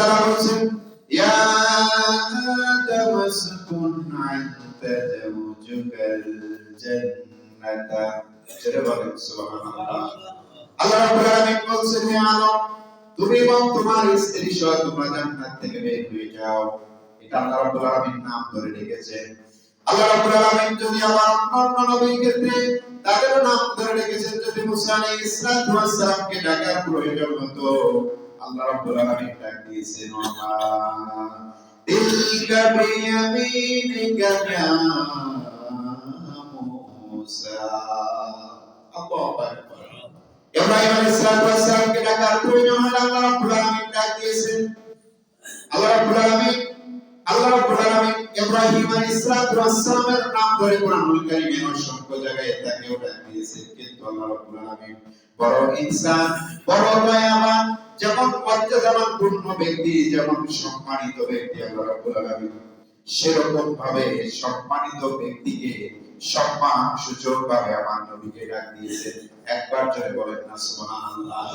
তাআলা বলেন ইয়া আদম আসকুন আনতা জাওজুকাল জান্নাতা। সেটা বলেন সুবহানাল্লাহ। আল্লাহ রাব্বুল আলামিন বলেন হে আদম তুমি এবং তোমার স্ত্রী সহ তোমরা জান্নাত থেকে বের হয়ে যাও। এটা আল্লাহ রাব্বুল আলামিন নাম ধরে রেখেছেন। আল্লাহ রাব্বুল আলামিন যদি আমার অন্য নবীর ক্ষেত্রে তাদের নাম ধরে রেখেছেন, যদি মুসা আলাইহিস সালামকে ডাকার প্রয়োজন হতো, আল্লাহ রাব্বুল আলামিন ডাক দিয়েছেন ওয়া তিলকা বিয়ামিনিকা ইয়া মুসা। আল্লাহু আকবার। ইব্রাহিম আলাইহিস সালামকে ডাকার প্রয়োজন হলে আল্লাহ রাব্বুল আলামিন ডাক দিয়েছেন। আল্লাহ রাব্বুল আলামিন ইব্রাহিম আলাইহিস সালামের নাম ধরে কোরআনুল কারীমে অসংখ্য জায়গায় তাকেও ডাক দিয়েছেন। কিন্তু আল্লাহ রাব্বুল আলামিন বড় ইনসান, বড় দয়াবান, যেমন মর্যাদাবান পূর্ণ ব্যক্তি, যেমন সম্মানিত ব্যক্তি আল্লাহ রাব্বুল আলামিন, সেরকম ভাবে সম্মানিত ব্যক্তিকে সম্মান সূচকভাবে আমার নবীকে ডাক দিয়েছেন। একবার জোরে বলেন না সুবহানাল্লাহ।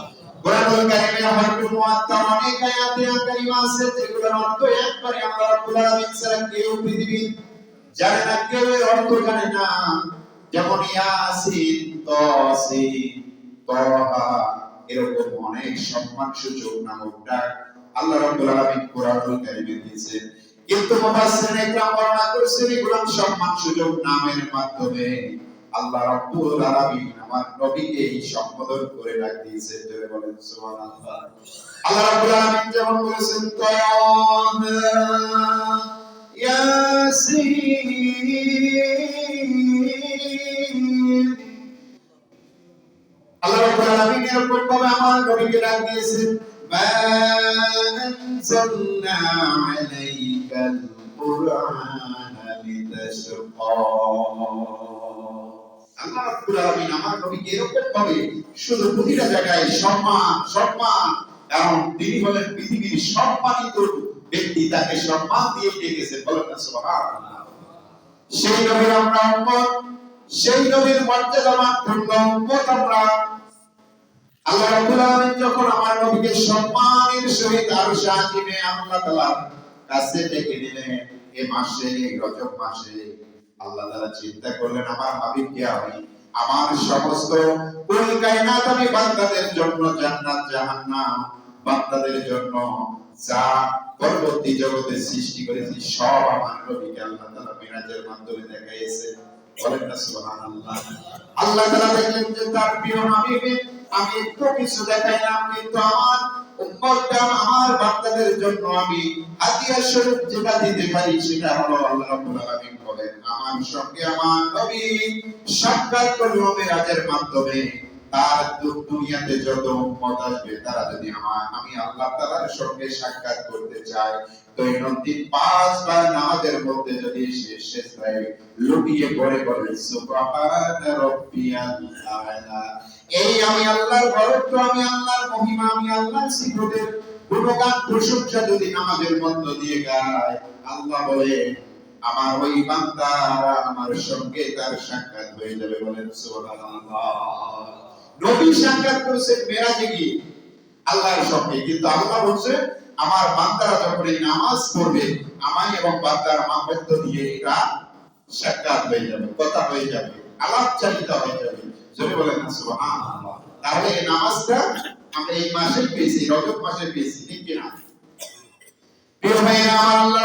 কোরআনুল কারীমে হয়তো মুআত্তার অনেক আয়াতে কারিমা আছে যেগুলোর অর্থ একবারে আল্লাহ রাব্বুল আলামিন ছাড়া কেউ পৃথিবীর জানে না, কেউ এর অর্থ জানে না। যেমন ইয়াসিন, তাসিন, তাহা, এরকম অনেক সম্মানসূচক নামক ডাক আল্লাহ রাব্বুল আলামিন কোরআনুল কারীমে দিয়েছেন। কিন্তু মুফাসসিরিন ইকরাম বর্ণনা করেছেন এগুলো সম্মানসূচক নামের মাধ্যমে আল্লাহ রাব্বুল আলামিন আমার নবীকে এই সম্বোধন করে ডাক দিয়েছেন। জোরে বলেন সুবহানাল্লাহ। আল্লাহ রাব্বুল আলামিন যেমন বলেছেন তাহা, ইয়াসিন, আল্লাহ রাব্বুল আলামিন এরকম ভাবে আমার নবীকে ডাক দিয়েছেন মা আনজালনা আলাইকাল কুরআনা লিতাশকা। আল্লাহ রাব্বুল আলামিন আমার নবীকে এরকম ভাবে শুধু প্রতিটা জায়গায় সম্মান সম্মান, কারণ তিনি হলেন পৃথিবীর সম্মানিত ব্যক্তি, তাকে সম্মান দিয়ে ডেকেছেন। বলেন না সুবহানাল্লাহ। সেই নবীর আমরা উম্মত, সেই নবীর মর্যাদাবান পূর্ণ উম্মত আমরা। আল্লাহ রাব্বুল আলামিন যখন আমার নবীকে সম্মানের সহিত আরশে আজিমে আল্লাহ তাআলার কাছে ডেকে নিলেন এই মাসে, রজব মাসে, আল্লাহ তাআলা চিন্তা করলেন আমার হাবিবকে আমি আমার সমস্ত কুল কায়নাত আমি বান্দাদের জন্য জান্নাত জাহান্নাম, বান্দাদের জন্য যা পরবর্তী জগতে সৃষ্টি করেছি সব আমার নবীকে আল্লাহ তাআলা মিরাজের মাধ্যমে দেখাইয়েছে। বলেন না সুবহানাল্লাহ। আল্লাহ তাআলা দেখলেন যে তার প্রিয় হাবিবে আমি একটু কিছু দেখাইলাম, কিন্তু আমার উম্মতটা আমার বান্দাদের জন্য আমি হাদিয়া স্বরূপ যেটা দিতে পারি সেটা হলো আল্লাহ রাব্বুল আলামিন বলেন আমার সঙ্গে আমার নবী সাক্ষাৎ করলো মিরাজের মাধ্যমে। তার দুনিয়াতে যত উম্মত আসবে তারা যদি আমি আল্লাহ তাআলার সঙ্গে সাক্ষাৎ করতে চায়, দৈনন্দিন 5 বার নামাজের মধ্যে যদি শেষদায় লুটিয়ে পড়ে বলে সুবহানা রাব্বিয়াল আ'লা, এই আমি আল্লাহর বরত্ব, আমি আল্লাহর মহিমা, আমি আল্লাহর সিফাতের গুণগান প্রশংসা যদি নামাজের মধ্য দিয়ে গায়, আল্লাহ বলে আমার ওই বান্দারা আমার সঙ্গে তার সাক্ষাৎ হয়ে যাবে। বলেন সুবহানাল্লাহ। নবী সাক্ষাৎ করেছেন মেরাজে গিয়ে আল্লাহর সঙ্গে, কিন্তু আল্লাহ বলছে আমার বান্দারা যখন এই নামাজ পড়বে আমি এবং বান্দার মধ্য দিয়ে এটা সাক্ষাৎ হয়ে যাবে, কথা হয়ে যাবে, আলাপচারিতা হয়ে যাবে। জোরে বলেন না সুবহানাল্লাহ। তাহলে এই নামাজটা আমরা এই মাসে পেয়েছি, রজব মাসে পেয়েছি, ঠিক কি না? প্রিয় ভাইরা আমার, আল্লাহ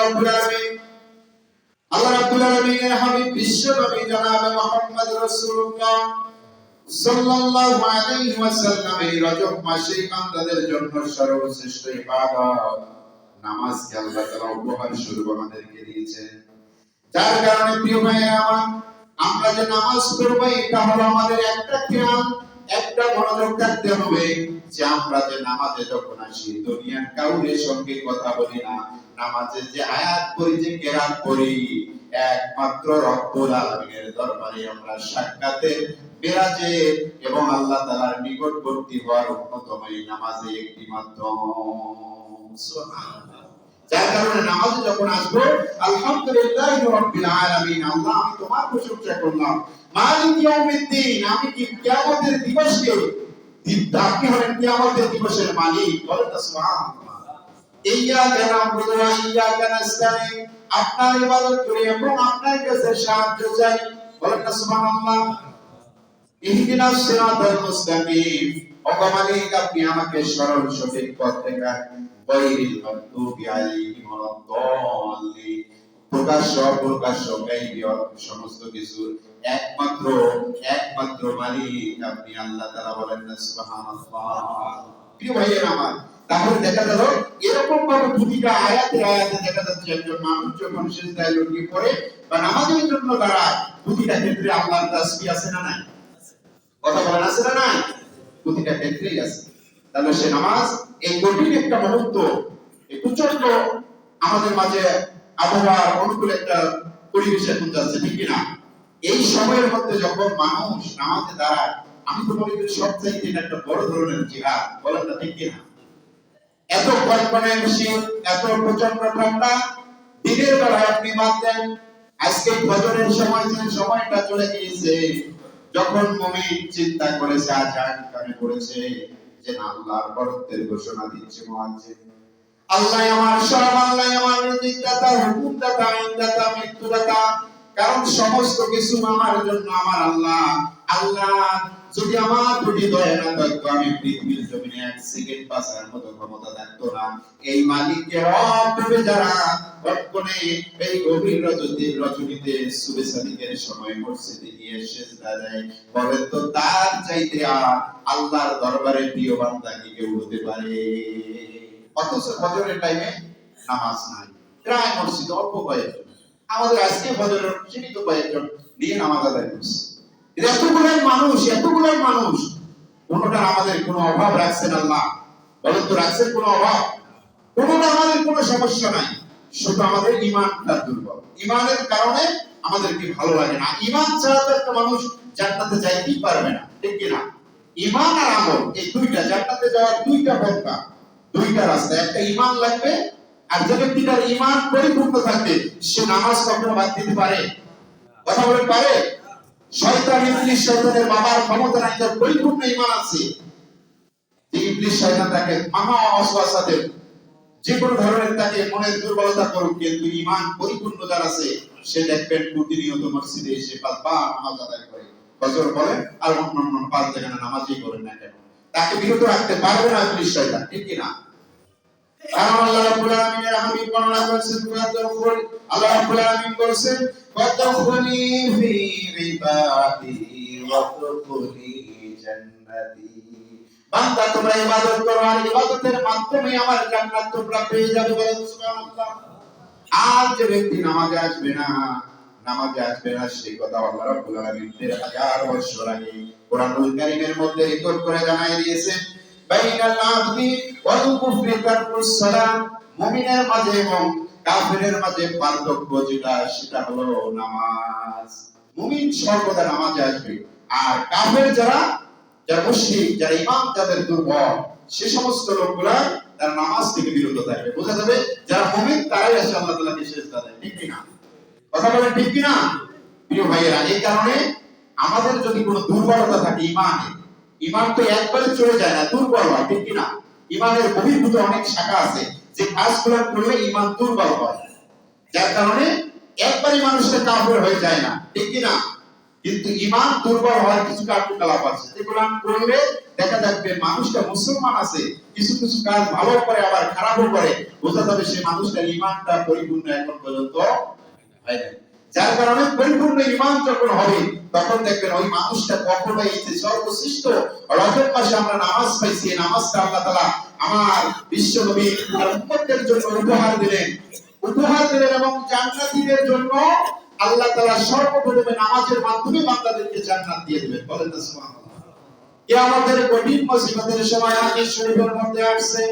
রাব্বুল আলামিনের হাবিব বিশ্ব নবী জনাব মুহাম্মদ রাসূলুল্লাহ সাল্লাল্লাহু আলাইহি ওয়াসাল্লাম এই রজব মাসে বান্দাদের জন্য সর্বশ্রেষ্ঠ ইবাদত নামাজকে আল্লাহ তাআলা উপহার স্বরূপ আমাদেরকে দিয়েছেন। যার কারণে প্রিয় ভাইরা আমার, আমরা যে নামাজ পড়ব এটা হলো আমাদের একটা খেয়াল, একটা মনোযোগ থাকতে হবে যে আমরা যে নামাজে যখন আসি দুনিয়ার কাউরের সঙ্গে কথা বলি না। নামাজে যে আয়াত পড়ি, যে কেরাত পড়ি, একমাত্র রব্বুল আলামিনের দরবারে আমরা সাক্ষাতের, মিরাজে এবং আল্লাহ তাআলার নিকটবর্তী হওয়ার অন্যতম এই নামাজে একটি মাধ্যম। সুবহানাল্লাহ। যার কারণে নামাজে যখন আসবো আলহামদুলিল্লাহি রাব্বিল আলামিন, আল্লাহ আমি তোমার প্রশংসা করলাম। মালিক ইয়াউমিদ্দিন, আমি কি কিয়ামতের দিবসকে, আপনি হলেন কিয়ামতের দিবসের মালিক। বলেন সুবহানাল্লাহ। ইয়্যাকা না'বুদু ওয়া ইয়্যাকা নাস্তাঈন, আপনার ইবাদত করি এবং আপনার কাছে সাহায্য চাই। বলেন না সুবহানাল্লাহ। ইহদিনাস সিরাতাল মুস্তাকিম, ও মালিক আপনি আমাকে সরল সঠিক পথ দেখান। গায়রিল মাগদুবি আলাইহিম ওয়ালাদ-দাল্লিন, প্রকাশ্য অপ্রকাশ্য গায়বী সমস্ত কিছু একমাত্র মালিক আপনি আল্লাহ তাআলা। বলেন না সুবহানাল্লাহ। প্রিয় ভাইয়েরা আমার, তাহলে দেখা গেল এরকম ভাবে প্রতিটা আয়াতে দেখা যাচ্ছে একজন মানুষ যখন সিজদায় লুটিয়ে পড়ে বা নামাজের জন্য দাঁড়ায়, প্রতিটা ক্ষেত্রে আল্লাহর তাসবিহ আছে না নাই? কথা বলেন আছে না নাই? প্রতিটা ক্ষেত্রেই আছে। তাহলে সে নামাজ এই কঠিন একটা মুহূর্ত, এই প্রচন্ড আমাদের মাঝে আবহাওয়ার অনুকূল একটা পরিবেশ এখন যাচ্ছে, ঠিক কিনা? এই সময়ের মধ্যে যখন মানুষ নামাজে দাঁড়ায়, আমি তো মনে করি সবচাইতে এটা একটা বড় ধরনের জিহাদ। বলেন না ঠিক কিনা? এত কনকনে শীত, এত প্রচন্ড ঠান্ডা, দিনের বেলায় আপনি বাদ দেন, আজকে ফজরের সময় যে সময়টা চলে গিয়েছে, যখন মুমিন চিন্তা করেছে, আজান কানে পড়েছে যে আল্লাহর বরত্বের ঘোষণা দিচ্ছে মুয়াজ্জিন, আল্লাহ আমার সব, আল্লাহ আমার রিজিক দাতা, হুকুম দাতা, আইন দাতা, মৃত্যু দাতা, কারণ সমস্ত কিছু আমার জন্য আমার আল্লাহ। আল্লাহ যদি আমার প্রতি দয়া না থাকতো, আমি পৃথিবীর জমিনে এক সেকেন্ড বাঁচার মতো ক্ষমতা থাকতো না। এই মালিককে রব ভেবে যারা বর্তমানে এই গভীর রজনীতে সুবহে সাদিকের সময় মসজিদে গিয়ে সিজদা দেয়, বলেন তো তার চাইতে আল্লাহর দরবারে প্রিয় বান্দা কি কেউ হতে পারে? অথচ ফজরের টাইমে নামাজ নাই, প্রায় মসজিদে অল্প কয়েকজন, আমাদের আজকে ফজরের সীমিত কয়েকজন নিয়ে নামাজ আদায় করছে। এতগুলো মানুষ কোনটা আমাদের কোনো অভাব রাখছেন আল্লাহ? বলেন তো রাখছেন কোনো অভাব? কোনটা আমাদের কোনো সমস্যা নাই, শুধু আমাদের ঈমানটা দুর্বল। ঈমানের কারণে আমাদেরকে ভালো লাগে না। ঈমান ছাড়া তো একটা মানুষ জান্নাতে যাইতেই পারবে না, ঠিক কি না? ঈমান আর আমল, এই দুইটা জান্নাতে যাওয়ার দুইটা পথ, দুইটা রাস্তা। একটা ঈমান লাগবে, আর যে ব্যক্তিটার ঈমান পরিপূর্ণ থাকবে সে নামাজ কখনো বাদ দিতে পারে? কথা বলেন পারে? শয়তান ইবলিস, শয়তানের বাবার ক্ষমতা নাই, তার পরিপূর্ণ ঈমান আছে। ইবলিস শয়তান তাকে মামা ওয়াসওয়াসা দেব, যে কোনো ধরনের তাকে মনের দুর্বলতা করুক, কিন্তু ঈমান পরিপূর্ণ যার আছে সে দেখবেন প্রতিনিয়ত মসজিদে এসে পাঁচবার নামাজ আদায় করে, ফজর বলেন আর অন্যান্য পাঁচ জায়গায় নামাজই করেন না কেন, তাকে বিরত রাখতে পারবে না ইবলিস শয়তান, ঠিক কি না? আল্লাহ রাব্বুল আলামিনের হাবিব বর্ণনা করেছেন, আল্লাহ রাব্বুল আলামিন বলেছেন, ওয়াদখুলি ফি ইবাদি ওয়াদখুলি জান্নাতি, বান্দা তোমরা ইবাদত করো আর ইবাদতের মাধ্যমে আমার জান্নাত তোমরা পেয়ে যাবে। বলেন সুবহানাল্লাহ। আর যে ব্যক্তি নামাজে আসবে না সেই কথা আল্লাহ রাব্বুল আলামিন 1000 বছর আগে কোরআনুল কারীমের মধ্যে রেকর্ড করে জানাই দিয়েছেন, বাইনাল আবদি ওয়াল কুফরি তারকুস সালাত, মুমিনের মাঝে এবং কাফিরের মাঝে পার্থক্য যেটা, সেটা হলো নামাজ। মুমিন সর্বদা নামাজে আসবে, আর কাফের যারা মুশরিক, যারা ঈমান যাদের দুর্বল, সে সমস্ত লোকগুলা তার নামাজ থেকে বিরত থাকবে। বোঝা যাবে যারা মুমিন তারাই আসে আল্লাহ তাআলাকে সিজদা দেয়, ঠিক কি না? কথা বলেন ঠিক কি না? প্রিয় ভাইয়েরা, এই কারণে আমাদের যদি কোনো দুর্বলতা থাকে ঈমানে, ঈমান তো একবারে চলে যায় না, দুর্বল হয়, ঠিক কি না? ঈমানের বহির্ভূত অনেক শাখা আছে, যে কাজগুলো করলে ঈমান দুর্বল হয়, যার কারণে একবারই মানুষটা কাফের হয়ে যায় না, ঠিক কি না? কিন্তু ঈমান দুর্বল হওয়ার কিছু কার্যকলাপ আছে, যেগুলো করলে দেখা যাবে মানুষটা মুসলমান আছে, কিছু কিছু কাজ ভালো করে আবার খারাপও করে, বোঝা যাবে সে মানুষটার ঈমানটা পরিপূর্ণ এখন পর্যন্ত হয় না। যার কারণে পরিপূর্ণ ঈমান যখন হবে, তখন দেখবেন ওই মানুষটা কখনো এই যে সর্বশ্রেষ্ঠ রজব মাসে আমরা নামাজ পাইছি, নামাজটা আল্লাহ তাআলা আমার বিশ্ব নবী আর উম্মতের জন্য উপহার দিলেন এবং জান্নাতীদের জন্য আল্লাহ তাআলা সর্বপ্রথমে নামাজের মাধ্যমে বান্দাদেরকে জান্নাত দিয়ে দিবেন। বলেন না সুবহানাল্লাহ। কিয়ামতের কঠিন মুসিবতের সময় হাদিস শরীফের মধ্যে আসছে,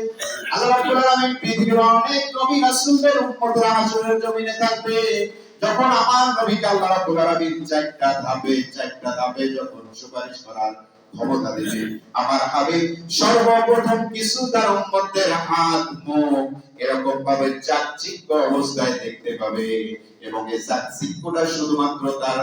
আল্লাহ রাব্বুল আলামিন পৃথিবীর অনেক নবী রাসূলদের উম্মতের হাসরের জমিনে থাকবে, যখন আমার নবীকে আল্লাহ রাব্বুল আলামিন চারটা ধাপে যখন সুপারিশ করার ক্ষমতা দিবেন, আমার হাবিব সর্বপ্রথম কিছু তার উম্মতের হাত মুখ এরকম ভাবে চাকচিক্য অবস্থায় দেখতে পাবে, এবং এই চাকচিক্যটা শুধুমাত্র তার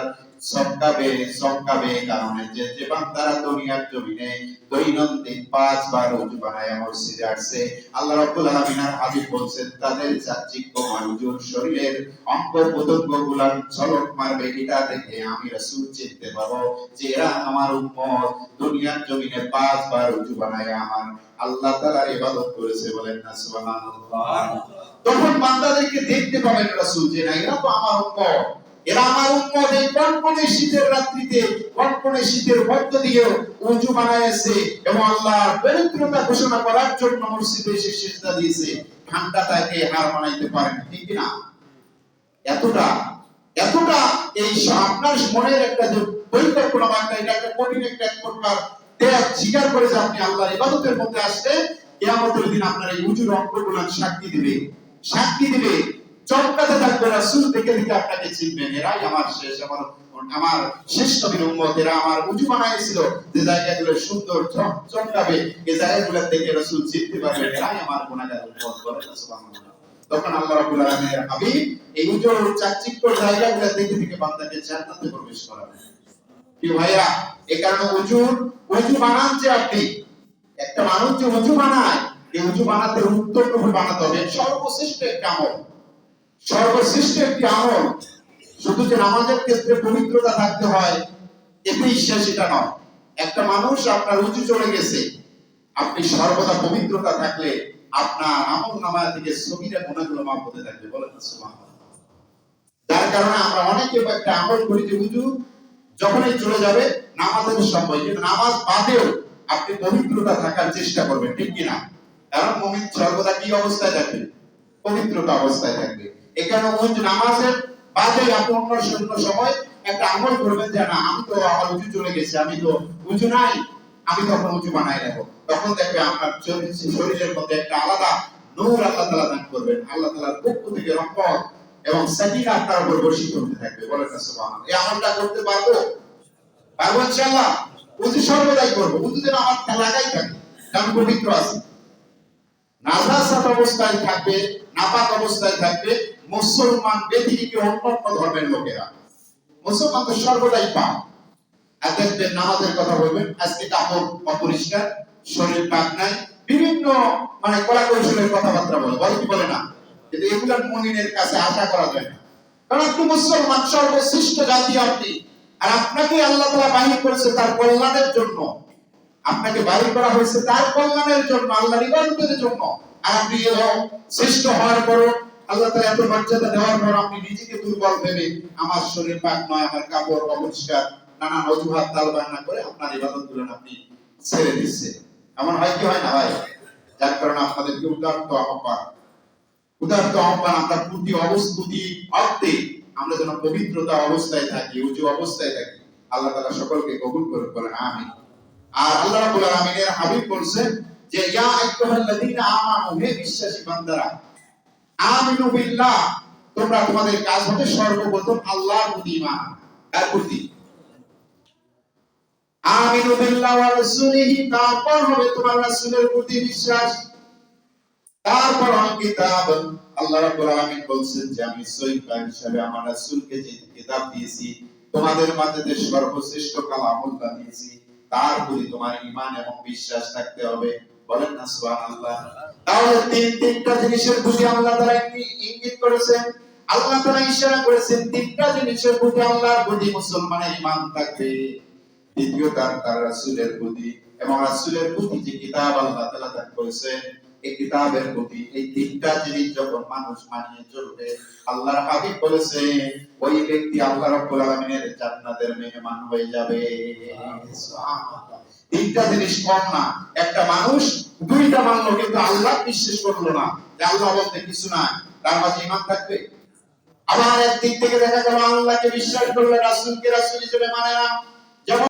চমকাবে চমকাবে, কারণ যে বান্দারা দুনিয়ার জমিনে দৈনন্দিন 5 বার ওযু বানায় মসজিদে আসছে, আল্লাহ রাব্বুল আলামিনের হাবিব বলছেন তাদের চাকচিক্যময় ওযুর শরীরের অঙ্গ প্রত্যঙ্গগুলো ঝলক মারবে, এটা দেখে আমি রাসূল চিনতে পারবো যে এরা আমার উম্মত, দুনিয়ার জমিনে 5 বার ওযু বানায় আমার আল্লাহ তাআলার ইবাদত করেছে। বলেন না সুবহানাল্লাহ। তখন বান্দাদেরকে দেখতে পাবেন রাসূল যে না এরা তো আমার উম্মত, এরা আমার উম্মত। এই কনকনে শীতের রাত্রিতে, কনকনে শীতের মধ্য দিয়ে ওযু বানায়ছে এবং আল্লাহর পবিত্রতা ঘোষণা করার জন্য মসজিদে এসে সিজদা দিয়েছে। ঠান্ডাটাকে হার মানাইতে পারেন, ঠিক কি না? এতটা এতটা এই আপনার মনের একটা যে পরিকল্পনা বা এটা একটা কঠিন একটা প্রকার ত্যাগ স্বীকার করে যে আপনি আল্লাহর ইবাদতের মধ্যে আসলে কিয়ামতের দিন আপনার এই ওযুর অঙ্গগুলো সাক্ষী দিবে, সাক্ষী দিবে, চমকাতে থাকবে। রাসূল দেখে দেখে আপনাকে চিনবেন, এরাই আমার শেষ, আমার শেষ নবীর উম্মত, এরা আমার ওযু বানাইছিল যে জায়গাগুলো সুন্দর চমকাবে, এই জায়গাগুলো দেখে রাসূল চিনতে পারবেন এরাই আমার গুনাহগার উম্মত। বলেন সুবহানাল্লাহ। তখন আল্লাহ রাব্বুল আলামিনের হাবিব এই ওযুর চাকচিক্যর জায়গাগুলো দেখে দেখে বান্দাকে জান্নাতে প্রবেশ করাবেন। কি ভাইরা, এই কারণে ওযু বানান যে আপনি, একটা মানুষ যে ওযু বানায়, এই ওযু বানাতে উত্তমভাবে বানাতে হবে। সর্বশ্রেষ্ঠ একটা আমল, সর্বশ্রেষ্ঠ একটি আমল। শুধু যে নামাজের ক্ষেত্রে পবিত্রতা থাকতে হয় এতেই শেষ, এটা নয়। একটা মানুষ আপনার ওযু চলে গেছে, আপনি সর্বদা পবিত্রতা থাকলে আপনার আমলনামা থেকে সগীরা গুনাহগুলো মাফ হতে থাকবে। বলেন সুবহানাল্লাহ। যার কারণে আমরা অনেকে একটা আমল করি যে ওযু যখনই চলে যাবে নামাজের সময়, কিন্তু নামাজ বাদেও আপনি পবিত্রতা থাকার চেষ্টা করবেন, ঠিক কি না? কারণ মুমিন সর্বদা কি অবস্থায় থাকবে? পবিত্রতা অবস্থায় থাকবে। এখানে ওযু নামাজের বাদে আপনি অন্য সময় একটা আমল করবেন যে না আমি তো আমার ওযু চলে গেছে, আমি তো ওযু নাই, আমি তখন ওযু বানাই নেব। তখন দেখবে আপনার শরীরের মধ্যে একটা আলাদা নূর আল্লাহ তাআলা দান করবেন। আল্লাহ তাআলার পক্ষ থেকে রহমত এবং সাকিনা আপনার উপর বর্ষিত হতে থাকবে। বলেন না সুবহানাল্লাহ। এই আমলটা করতে পারবো? পারবো ইনশাআল্লাহ। ওযু সর্বদাই করব, ওযু যেন আমার লাগাই থাকে, কারণ পবিত্র আছে। নাজাসাত অবস্থায় থাকবে, নাপাক অবস্থায় থাকবে মুসলমান ব্যতিরেকে অন্যান্য ধর্মের লোকেরা। মুসলমান তো সর্বদাই পাক। আর দেখবেন নামাজের কথা বলবেন, আজকে কাপড় অপরিষ্কার, শরীর পাক নাই, বিভিন্ন মানে কলা কৌশলের কথাবার্তা বলে, বলে কি বলে না? কিন্তু এগুলা মুমিনের কাছে আশা করা যায় না। কারণ আপনি মুসলমান, সর্বশ্রেষ্ঠ জাতি আপনি, আর আপনাকে আল্লাহ তাআলা বাহির করেছে তার কল্যাণের জন্য। আপনাকে বাহির করা হয়েছে তার কল্যাণের জন্য, আল্লাহর ইবাদতের জন্য। আর আপনি শ্রেষ্ঠ হওয়ার পরও, আল্লাহ তাআলা এত মর্যাদা দেওয়ার পর আপনি নিজেকে দুর্বল ভেবে আমার শরীর পাক নয়, আমার কাপড় অপরিষ্কার, নানান অজুহাত তালবাহানা করে আপনার ইবাদতগুলো আপনি ছেড়ে দিচ্ছেন। এমন হয় কি হয় না ভাই? যার কারণে আপনাদেরকে উদাত্ত আহ্বান, আমরা প্রতি অবস্থায় অর্থে আমরা যেন পবিত্রতা অবস্থায় থাকি, ওযু অবস্থায় থাকি। আল্লাহ তাআলা সকলকে কবুল করুন, বলেন আমিন। আর আল্লাহ রাব্বুল আলামিনের হাবিব বলেন যে ইয়া আইয়ুহাল্লাযীনা আমানু, হে বিশ্বাসী বান্দারা, আমিনু বিল্লাহ, তোমরা তোমাদের কাজ হবে সর্বপ্রথম আল্লাহর প্রতি ঈমান। তার প্রতি আমিনু বিল্লাহ ওয়া রাসূলিহি, তারপর হবে তোমার রাসূলের প্রতি বিশ্বাস, তারপর কিতাব। আল্লাহ রাব্বুল আলামিন বলেন যে আমি সহিহ হিসাবে আমার রাসূলকে যে কিতাব দিয়েছি, তোমাদের মাঝে যে সর্বশ্রেষ্ঠ কালামুল্লাহ দিয়েছি, তার প্রতি তোমার ঈমান এবং বিশ্বাস থাকতে হবে। বলেন না সুবহানাল্লাহ। তাহলে তিনটা জিনিসের প্রতি আল্লাহ তাআলা ইঙ্গিত করেছেন, আল্লাহ তাআলা ইশারা করেছেন, তিনটা জিনিসের প্রতি আল্লাহর প্রতি মুসলমানের ঈমান থাকবে। দ্বিতীয় তার রাসূলের প্রতি, এবং রাসূলের প্রতি যে কিতাব আল্লাহ তাআলা দান করেছেন এই কিতাবের প্রতি। এই তিনটা জিনিস যখন মানুষ মানিয়ে চলবে, আল্লাহর হাবিব বলেছেন ওই ব্যক্তি আল্লাহ রাব্বুল আলামিনের জান্নাতের মেহমান হয়ে যাবে। সুবহানাল্লাহ। তিনটা জিনিস কম না। একটা মানুষ দুইটা মানলো কিন্তু আল্লাহ বিশ্বাস করলো না, যে আল্লাহ বলতে কিছু না, তার মাঝে ঈমান থাকবে। আবার একদিক থেকে দেখা গেল আল্লাহকে বিশ্বাস করলে রাসূলকে রাসূল হিসেবে মানে না। যেমন